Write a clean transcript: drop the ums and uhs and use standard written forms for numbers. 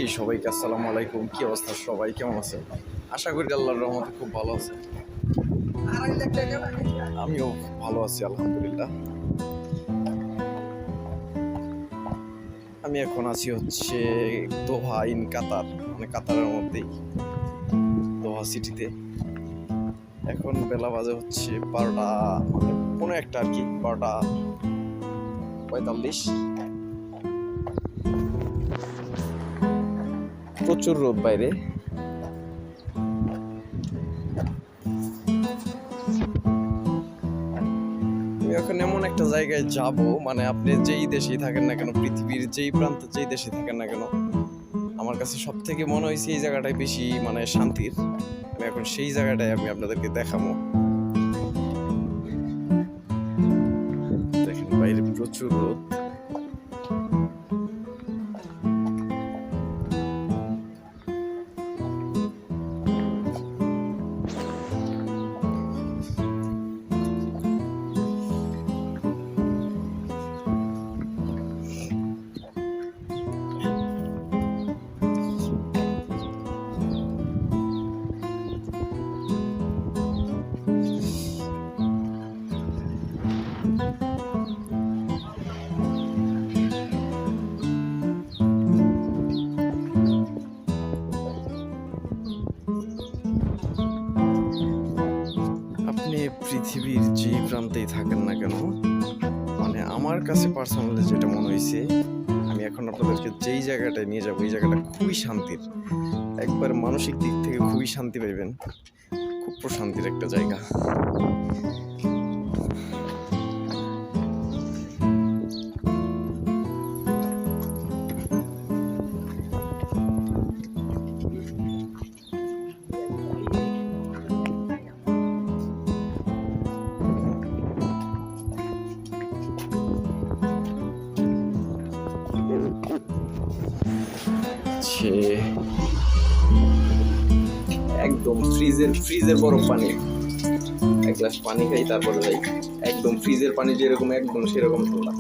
এই সবাইকে আসসালামু আলাইকুম। কি অবস্থা, সবাই কেমন আছে? আশা করি আল্লাহর রহমতে খুব ভালো আছে। আমিও ভালো আছি আলহামদুলিল্লাহ। আমি এখন আছি হচ্ছে দোহা ইন কাতার, মানে কাতারের মধ্যেই দোহা সিটিতে। এখন বেলা বাজে হচ্ছে 12টা, মানে 1:15 আর কি, 12:45। প্রচুর রোদ বাইরে। এখন এমন একটা জায়গায় যাব, মানে আপনি যেই দেশেই থাকেন না কেন, পৃথিবীর যেই প্রান্তে যেই দেশে থাকেন না কেন, আমার কাছে সব থেকে মনে হয়েছে এই জায়গাটাই বেশি মানে শান্তির। আমি এখন সেই জায়গাটাই আমি আপনাদেরকে দেখাবো। দেখেন বাইরে প্রচুর রোদ। আপনি পৃথিবীর যে প্রান্তেই থাকেন না কেন, মানে আমার কাছে পার্সোনালি যেটা মনে হয়েছে, আমি এখন আপনাদেরকে যেই জায়গাটায় নিয়ে যাবো, এই জায়গাটা খুবই শান্তির। একবার মানসিক দিক থেকে খুবই শান্তি পাইবেন। খুব প্রশান্তির একটা জায়গা। একদম ফ্রিজের বরফ পানি। এক গ্লাস পানি খাই, তারপরে যাই। একদম ফ্রিজের পানি যেরকম, একদম সেরকম ঠান্ডা।